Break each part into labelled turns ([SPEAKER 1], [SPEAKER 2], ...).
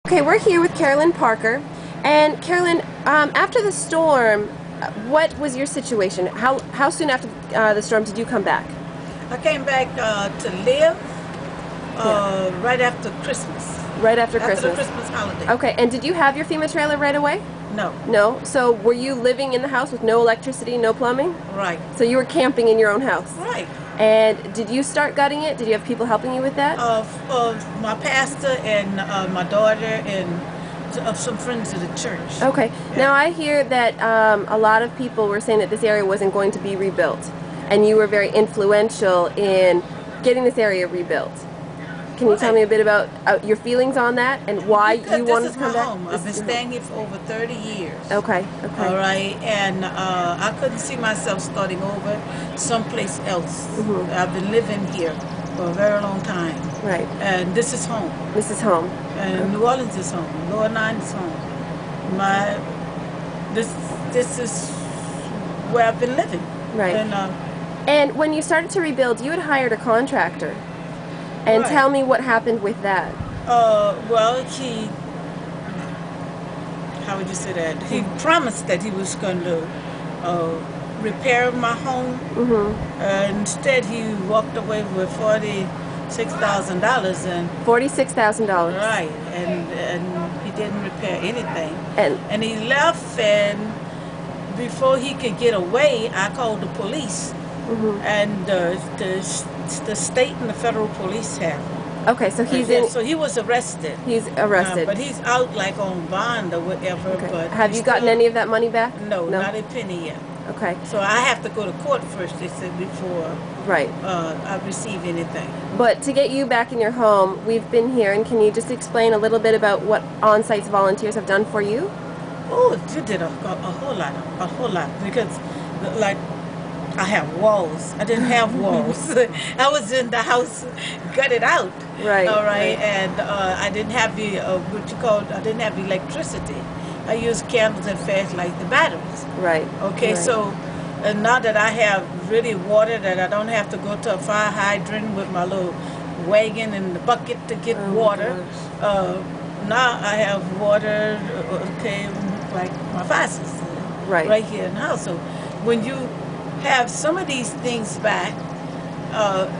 [SPEAKER 1] Okay, we're here with Carolyn Parker. And Carolyn, after the storm, what was your situation? How soon after the storm did you come back?
[SPEAKER 2] I came back to live right after Christmas.
[SPEAKER 1] Right after
[SPEAKER 2] After
[SPEAKER 1] Christmas?
[SPEAKER 2] the Christmas holiday.
[SPEAKER 1] Okay, and did you have your FEMA trailer right away?
[SPEAKER 2] No.
[SPEAKER 1] No? So were you living in the house with no electricity, no plumbing?
[SPEAKER 2] Right.
[SPEAKER 1] So you were camping in your own house?
[SPEAKER 2] Right.
[SPEAKER 1] And did you start gutting it? Did you have people helping you with that?
[SPEAKER 2] My pastor and my daughter and some friends of the church.
[SPEAKER 1] Okay.
[SPEAKER 2] Yeah.
[SPEAKER 1] Now I hear that a lot of people were saying that this area wasn't going to be rebuilt, and you were very influential in getting this area rebuilt. Can you tell me a bit about your feelings on that and why you wanted to come back?
[SPEAKER 2] Home. I've been staying here for over 30 years.
[SPEAKER 1] Okay, okay.
[SPEAKER 2] All right, and I couldn't see myself starting over someplace else.
[SPEAKER 1] Mm-hmm.
[SPEAKER 2] I've been living here for a very long time.
[SPEAKER 1] Right.
[SPEAKER 2] And this is home.
[SPEAKER 1] This is home.
[SPEAKER 2] And New Orleans is home. Lower Nine is home. This is where I've been living.
[SPEAKER 1] Right. And when you started to rebuild, you had hired a contractor. And
[SPEAKER 2] right.
[SPEAKER 1] Tell me what happened with that.
[SPEAKER 2] Well, how would you say that? He promised that he was going to repair my home.
[SPEAKER 1] Mm-hmm.
[SPEAKER 2] Instead, he walked away with $46,000 and
[SPEAKER 1] $46,000.
[SPEAKER 2] right, and he didn't repair anything.
[SPEAKER 1] And
[SPEAKER 2] he left, and before he could get away, I called the police.
[SPEAKER 1] Mm-hmm.
[SPEAKER 2] And the state and the federal police have him.
[SPEAKER 1] Okay, so he's in.
[SPEAKER 2] So he was arrested.
[SPEAKER 1] He's arrested.
[SPEAKER 2] But he's out like on bond or whatever.
[SPEAKER 1] Okay.
[SPEAKER 2] But
[SPEAKER 1] have you gotten any of that money back?
[SPEAKER 2] No, not a penny yet.
[SPEAKER 1] Okay.
[SPEAKER 2] So I have to go to court first, they said, before
[SPEAKER 1] right.
[SPEAKER 2] I receive anything.
[SPEAKER 1] But to get you back in your home, we've been here, and can you just explain a little bit about what On-Site volunteers have done for you?
[SPEAKER 2] Oh, you did a whole lot, because like I have walls. I didn't have walls. I was in the house, gutted out.
[SPEAKER 1] Right.
[SPEAKER 2] All right, and I didn't have the I didn't have electricity. I used candles and flashlights, the batteries.
[SPEAKER 1] Right.
[SPEAKER 2] Okay,
[SPEAKER 1] right.
[SPEAKER 2] so now that I have really water, that I don't have to go to a fire hydrant with my little wagon and the bucket to get water. Now I have water. Okay, like my fire system. Right here in the house. So when you have some of these things back,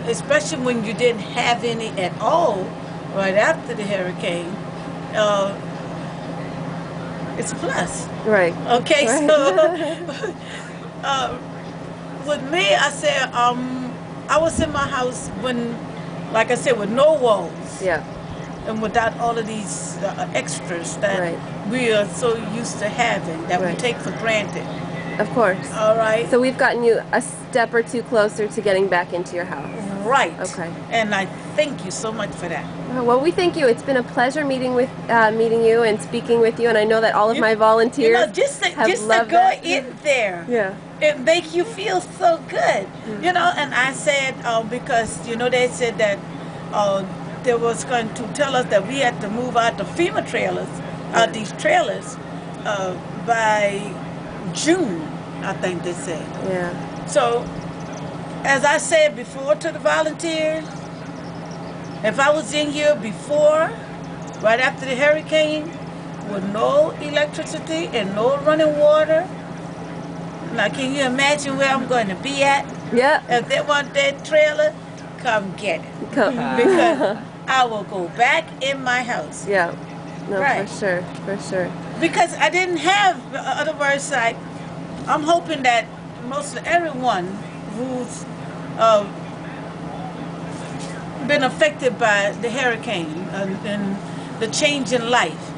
[SPEAKER 2] especially when you didn't have any at all right after the hurricane, it's a plus.
[SPEAKER 1] Right.
[SPEAKER 2] Okay,
[SPEAKER 1] right.
[SPEAKER 2] So with me, I said I was in my house when, like I said, with no walls.
[SPEAKER 1] Yeah.
[SPEAKER 2] And without all of these extras that we are so used to having, that we take for granted.
[SPEAKER 1] Of course.
[SPEAKER 2] All right.
[SPEAKER 1] So we've gotten you a step or two closer to getting back into your house.
[SPEAKER 2] Right.
[SPEAKER 1] Okay.
[SPEAKER 2] And I thank you so much for that.
[SPEAKER 1] Well, we thank you. It's been a pleasure meeting you and speaking with you, and I know that all of my volunteers
[SPEAKER 2] just to
[SPEAKER 1] loved
[SPEAKER 2] go
[SPEAKER 1] it.
[SPEAKER 2] in there.
[SPEAKER 1] Yeah.
[SPEAKER 2] It makes you feel so good. You know, and I said because they said that they was going to tell us that we had to move out the FEMA trailers, these trailers, by June, I think they said.
[SPEAKER 1] Yeah.
[SPEAKER 2] So, as I said before to the volunteers, if I was in here before, right after the hurricane, with no electricity and no running water, now can you imagine where I'm going to be at?
[SPEAKER 1] Yeah.
[SPEAKER 2] If they want that trailer, come get it.
[SPEAKER 1] Come.
[SPEAKER 2] Because I will go back in my house.
[SPEAKER 1] Yeah. No, for sure.
[SPEAKER 2] Because I didn't have, in other words, like, I'm hoping that most of everyone who's been affected by the hurricane and the change in life,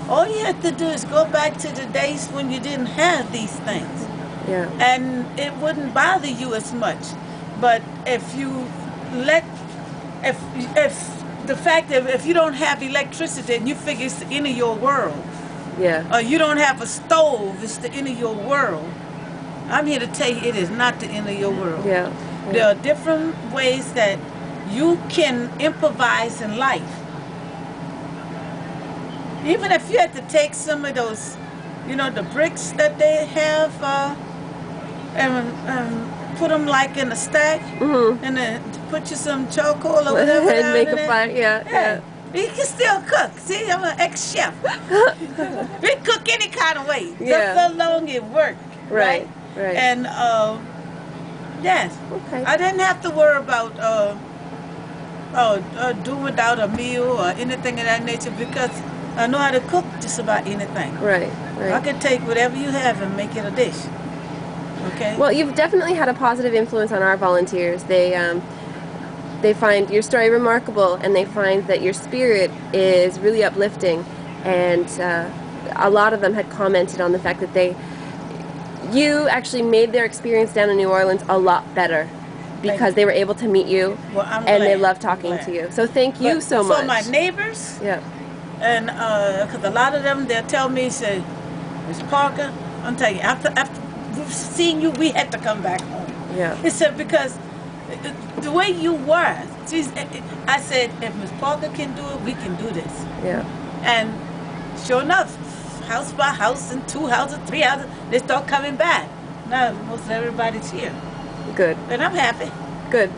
[SPEAKER 2] all you have to do is go back to the days when you didn't have these things.
[SPEAKER 1] Yeah.
[SPEAKER 2] And it wouldn't bother you as much. But if you if you don't have electricity and you figure it's the end of your world, you don't have a stove, it's the end of your world. I'm here to tell you it is not the end of your world.
[SPEAKER 1] Yeah.
[SPEAKER 2] There are different ways that you can improvise in life. Even if you had to take some of those, the bricks that they have and put them like in a stack, and then put you some charcoal or whatever
[SPEAKER 1] and make
[SPEAKER 2] in
[SPEAKER 1] a
[SPEAKER 2] it.
[SPEAKER 1] fire. Yeah.
[SPEAKER 2] He can still cook. See, I'm an ex-chef. We cook any kind of way,
[SPEAKER 1] Yeah.
[SPEAKER 2] just so long it worked.
[SPEAKER 1] Right. Right.
[SPEAKER 2] And yes,
[SPEAKER 1] Okay.
[SPEAKER 2] I didn't have to worry about do without a meal or anything of that nature because I know how to cook just about anything.
[SPEAKER 1] Right.
[SPEAKER 2] I
[SPEAKER 1] Right.
[SPEAKER 2] can take whatever you have and make it a dish. Okay.
[SPEAKER 1] Well, you've definitely had a positive influence on our volunteers. They find your story remarkable, and they find that your spirit is really uplifting. And a lot of them had commented on the fact that you actually made their experience down in New Orleans a lot better because they were able to meet you,
[SPEAKER 2] Well, I'm
[SPEAKER 1] and they
[SPEAKER 2] glad.
[SPEAKER 1] love talking to you. So thank you
[SPEAKER 2] But
[SPEAKER 1] so much.
[SPEAKER 2] For my neighbors,
[SPEAKER 1] Yeah.
[SPEAKER 2] and because a lot of them, they'll tell me, say, Miss Parker, I'm telling you, after we've seen you, we had to come back home.
[SPEAKER 1] Yeah.
[SPEAKER 2] It said because the way you were, I said, if Miss Parker can do it, we can do this.
[SPEAKER 1] Yeah.
[SPEAKER 2] And sure enough, house by house and 2 houses, 3 houses, they start coming back. Now most everybody's here,
[SPEAKER 1] Good.
[SPEAKER 2] and I'm happy.
[SPEAKER 1] Good.